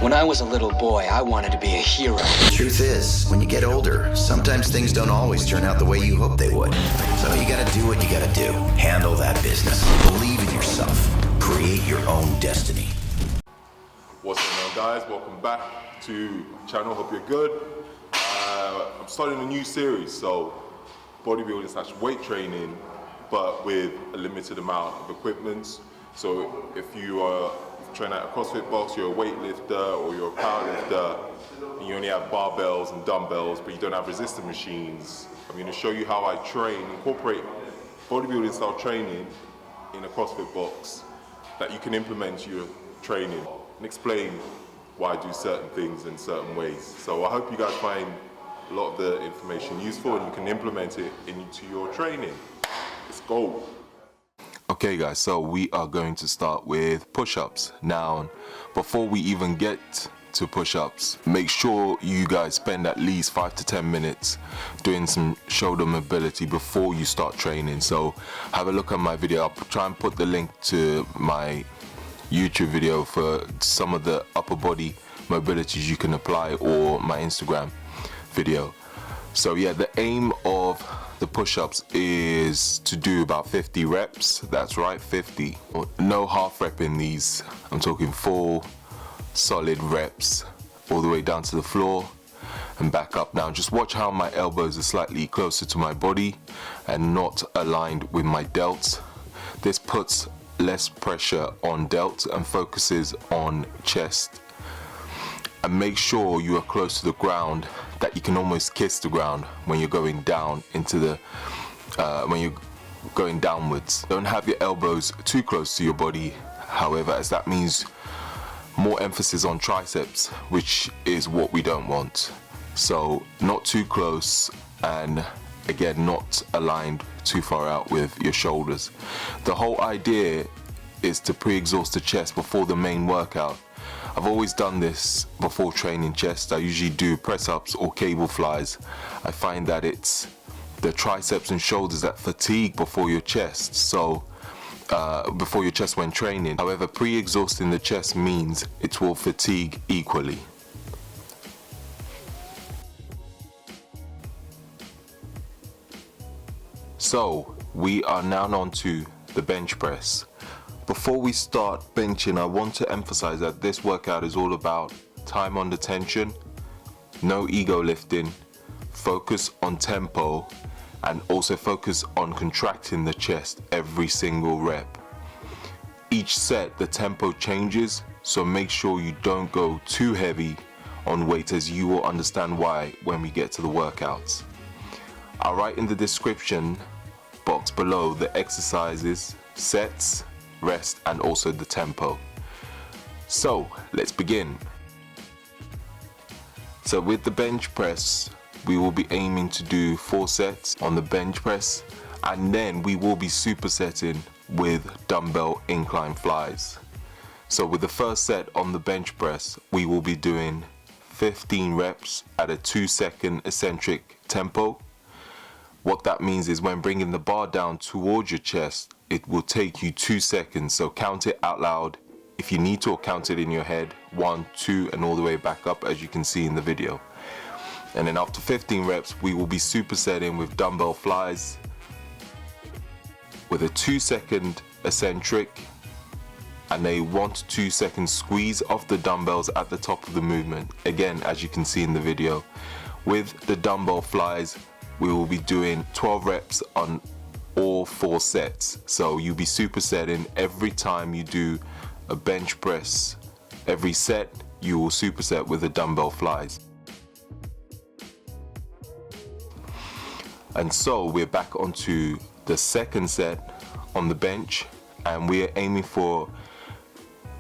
When I was a little boy, I wanted to be a hero. The truth is, when you get older, sometimes things don't always turn out the way you hope they would. So you gotta do what you gotta do. Handle that business. Believe in yourself. Create your own destiny. What's going on, guys? Welcome back to the channel. Hope you're good. I'm starting a new series, so bodybuilding / weight training, but with a limited amount of equipment. So if you are training at a CrossFit box, you're a weightlifter or you're a powerlifter, and you only have barbells and dumbbells, but you don't have resistance machines, I'm going to show you how I train, incorporate bodybuilding style training in a CrossFit box that you can implement to your training and explain why I do certain things in certain ways. So I hope you guys find a lot of the information useful and you can implement it into your training. Let's go. Okay guys, so we are going to start with push-ups. Now, before we even get to push-ups, make sure you guys spend at least 5 to 10 minutes doing some shoulder mobility before you start training. So have a look at my video. I'll try and put the link to my YouTube video for some of the upper body mobilities you can apply, or my Instagram video. So yeah, the aim of the push-ups is to do about 50 reps. That's right, 50. No half rep in these. I'm talking full solid reps all the way down to the floor and back up. Now just watch how my elbows are slightly closer to my body and not aligned with my delts. This puts less pressure on delts and focuses on chest. And make sure you are close to the ground, that you can almost kiss the ground when you're going down into the when you're going downwards. Don't have your elbows too close to your body, however, as that means more emphasis on triceps, which is what we don't want. So not too close, and again not aligned too far out with your shoulders. The whole idea is to pre-exhaust the chest before the main workout. I've always done this before training chest. I usually do press-ups or cable flies. I find that it's the triceps and shoulders that fatigue before your chest, so before your chest when training. However, pre-exhausting the chest means it will fatigue equally. So we are now on to the bench press. Before we start benching, I want to emphasize that this workout is all about time under tension, no ego lifting, focus on tempo, and also focus on contracting the chest every single rep. Each set, the tempo changes, so make sure you don't go too heavy on weight, as you will understand why when we get to the workouts. I'll write in the description box below the exercises, sets, rest, and also the tempo. So let's begin. So with the bench press, we will be aiming to do 4 sets on the bench press, and then we will be supersetting with dumbbell incline flies. So with the first set on the bench press, we will be doing 15 reps at a 2-second eccentric tempo. What that means is when bringing the bar down towards your chest, it will take you 2 seconds. So count it out loud if you need to, or count it in your head, 1, 2, and all the way back up, as you can see in the video. And then after 15 reps, we will be supersetting with dumbbell flies with a 2-second eccentric and a 1 to 2 second squeeze of the dumbbells at the top of the movement. Again, as you can see in the video, with the dumbbell flies, we will be doing 12 reps on all 4 sets. So you'll be supersetting every time you do a bench press. Every set you will superset with the dumbbell flies. And so we're back onto the second set on the bench, and we're aiming for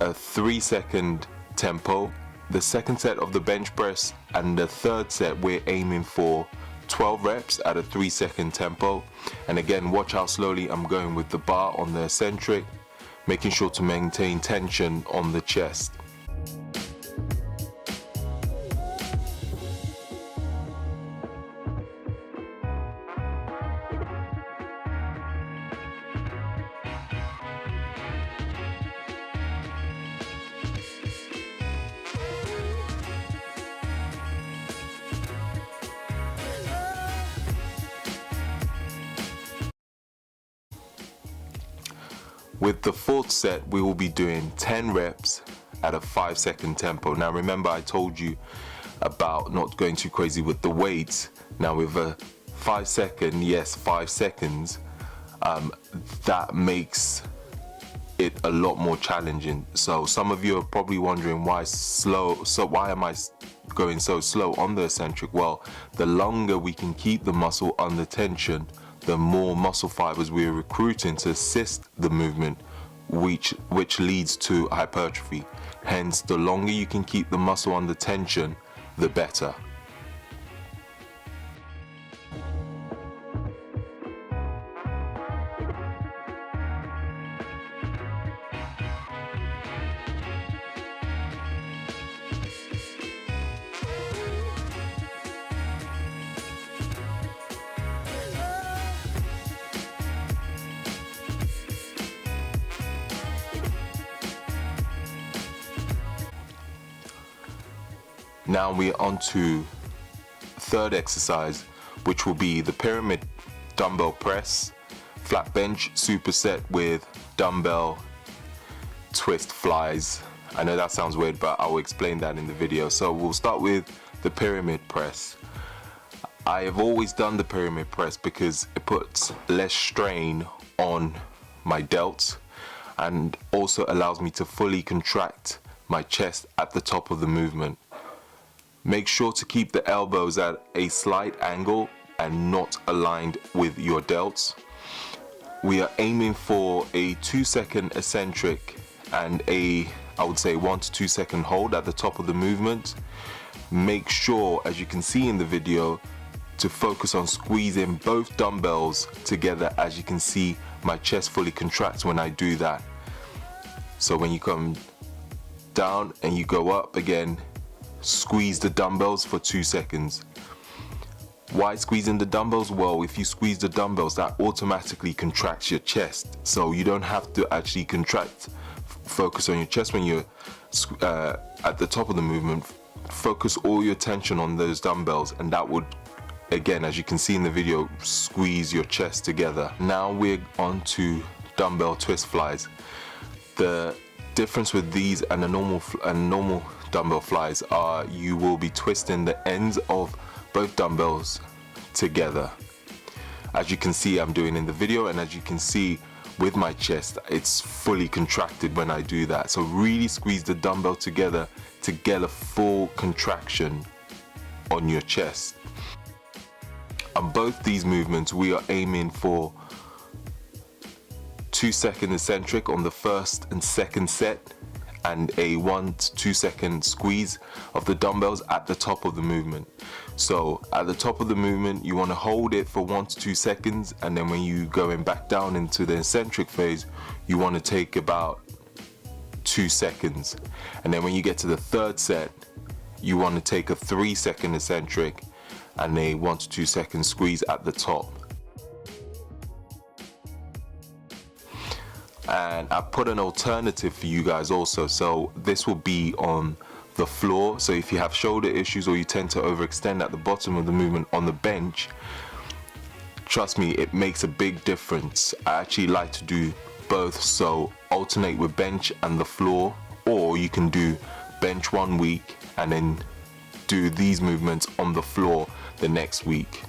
a 3-second tempo. The second set of the bench press and the third set, we're aiming for 12 reps at a 3-second tempo. And again, watch how slowly I'm going with the bar on the eccentric, making sure to maintain tension on the chest. With the fourth set, we will be doing 10 reps at a 5-second tempo. Now remember, I told you about not going too crazy with the weights. Now with a 5 second, yes, 5 seconds, that makes it a lot more challenging. So some of you are probably wondering why slow, so why am I going so slow on the eccentric? Well, the longer we can keep the muscle under tension, the more muscle fibers we're recruiting to assist the movement, which leads to hypertrophy. Hence, the longer you can keep the muscle under tension, the better. Now we're on to third exercise, which will be the pyramid dumbbell press, flat bench superset with dumbbell twist flies. I know that sounds weird, but I will explain that in the video. So we'll start with the pyramid press. I have always done the pyramid press because it puts less strain on my delts and also allows me to fully contract my chest at the top of the movement. Make sure to keep the elbows at a slight angle and not aligned with your delts. We are aiming for a 2-second eccentric and I would say 1 to 2 second hold at the top of the movement. Make sure, as you can see in the video, to focus on squeezing both dumbbells together. As you can see, my chest fully contracts when I do that. So when you come down and you go up again, squeeze the dumbbells for 2 seconds. Why squeezing the dumbbells? Well, if you squeeze the dumbbells, that automatically contracts your chest, so you don't have to actually contract. Focus on your chest when you're at the top of the movement. Focus all your tension on those dumbbells, and that would, again, as you can see in the video, squeeze your chest together. Now we're on to dumbbell twist flies. The difference with these and a normal dumbbell flies are you will be twisting the ends of both dumbbells together, as you can see I'm doing in the video, and as you can see with my chest, it's fully contracted when I do that. So really squeeze the dumbbell together to get a full contraction on your chest. On both these movements, we are aiming for 2-second eccentric on the first and second set, and a 1 to 2 second squeeze of the dumbbells at the top of the movement. So at the top of the movement, you want to hold it for 1 to 2 seconds, and then when you going back down into the eccentric phase, you want to take about 2 seconds. And then when you get to the third set, you want to take a 3-second eccentric and a 1 to 2 second squeeze at the top. And I put an alternative for you guys also, so this will be on the floor. So if you have shoulder issues or you tend to overextend at the bottom of the movement on the bench, trust me, it makes a big difference. I actually like to do both, so alternate with bench and the floor, or you can do bench 1 week and then do these movements on the floor the next week.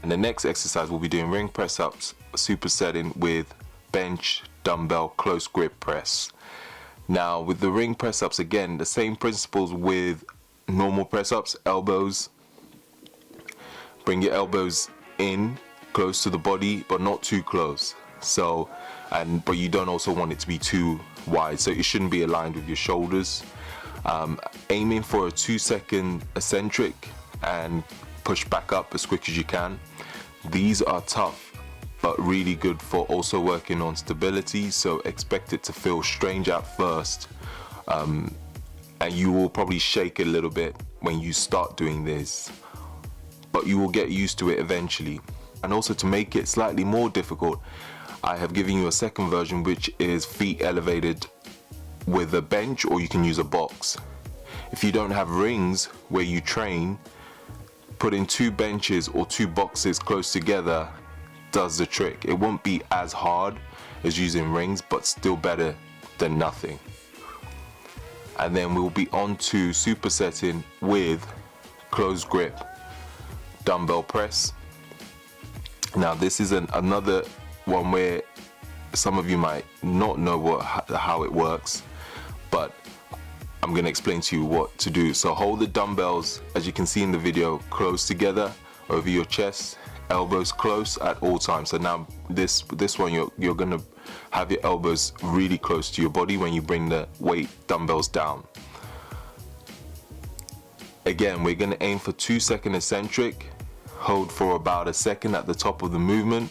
And the next exercise, we'll be doing ring press ups, supersetting with bench dumbbell close grip press. Now with the ring press ups, again, the same principles with normal press ups. Elbows, bring your elbows in close to the body, but not too close. So, but you don't also want it to be too wide, so it shouldn't be aligned with your shoulders. Aiming for a 2-second eccentric and push back up as quick as you can. These are tough but really good for also working on stability, so expect it to feel strange at first, and you will probably shake a little bit when you start doing this, but you will get used to it eventually. And also, to make it slightly more difficult, I have given you a second version, which is feet elevated with a bench, or you can use a box. If you don't have rings where you train, putting 2 benches or 2 boxes close together does the trick. It won't be as hard as using rings, but still better than nothing. And then we'll be on to supersetting with closed grip dumbbell press. Now this is another one where some of you might not know how it works, but I'm going to explain to you what to do. So hold the dumbbells, as you can see in the video, close together over your chest, elbows close at all times. So now this one, you're going to have your elbows really close to your body when you bring the weight dumbbells down. Again, we're going to aim for 2-second eccentric. Hold for about a second at the top of the movement.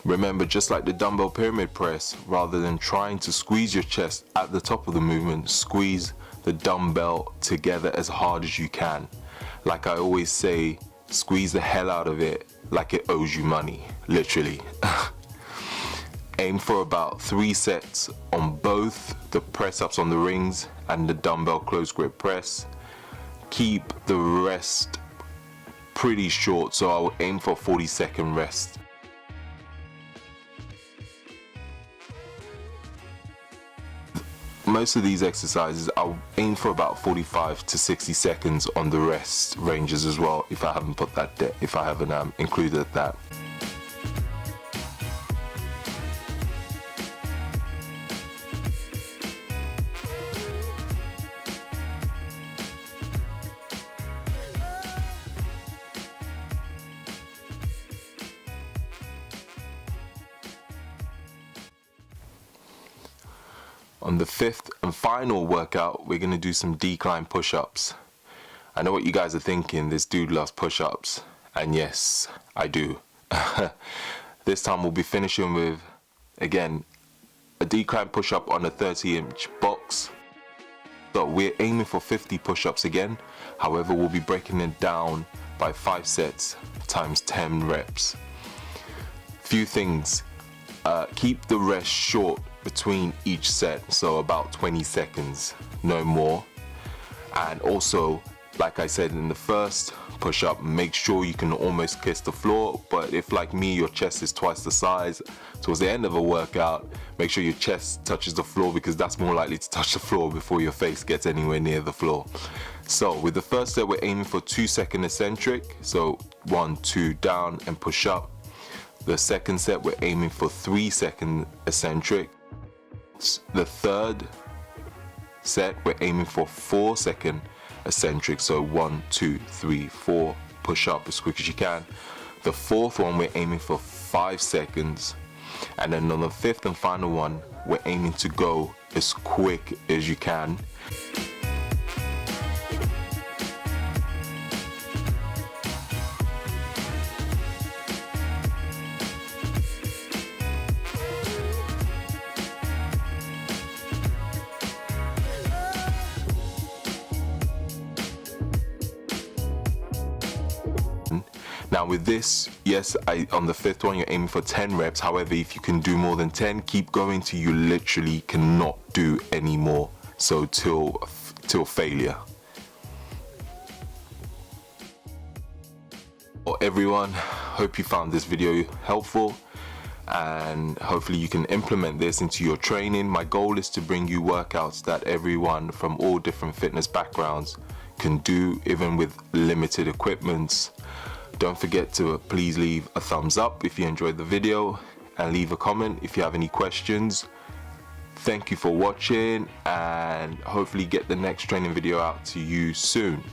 Remember, just like the dumbbell pyramid press, rather than trying to squeeze your chest at the top of the movement, squeeze the dumbbell together as hard as you can. Like I always say, squeeze the hell out of it like it owes you money, literally. Aim for about 3 sets on both the press ups on the rings and the dumbbell close grip press. Keep the rest pretty short, so I'll aim for 40-second rest. Most of these exercises I'll aim for about 45 to 60 seconds on the rest ranges as well, if I haven't put that there, if I haven't included that. On the 5th and final workout, we're going to do some decline push-ups. I know what you guys are thinking, this dude loves push-ups. And yes, I do. This time we'll be finishing with, again, a decline push-up on a 30-inch box. So we're aiming for 50 push-ups again. However, we'll be breaking it down by 5 sets times 10 reps. Few things. Keep the rest short between each set, so about 20 seconds, no more. And also, like I said in the first push-up, make sure you can almost kiss the floor. But if, like me, your chest is twice the size, towards the end of a workout, make sure your chest touches the floor, because that's more likely to touch the floor before your face gets anywhere near the floor. So with the first set, we're aiming for 2-second eccentric, so 1, 2 down and push up. The second set, we're aiming for 3-second eccentric. The third set, we're aiming for 4-second eccentric, so 1, 2, 3, 4, push up as quick as you can. The fourth one, we're aiming for 5 seconds, and then on the 5th and final one, we're aiming to go as quick as you can. Now with this, yes, on the 5th one, you're aiming for 10 reps. However, if you can do more than 10, keep going till you literally cannot do any more. So till failure. Well, everyone, hope you found this video helpful, and hopefully you can implement this into your training. My goal is to bring you workouts that everyone from all different fitness backgrounds can do, even with limited equipment. Don't forget to please leave a thumbs up if you enjoyed the video, and leave a comment if you have any questions. Thank you for watching, and hopefully get the next training video out to you soon.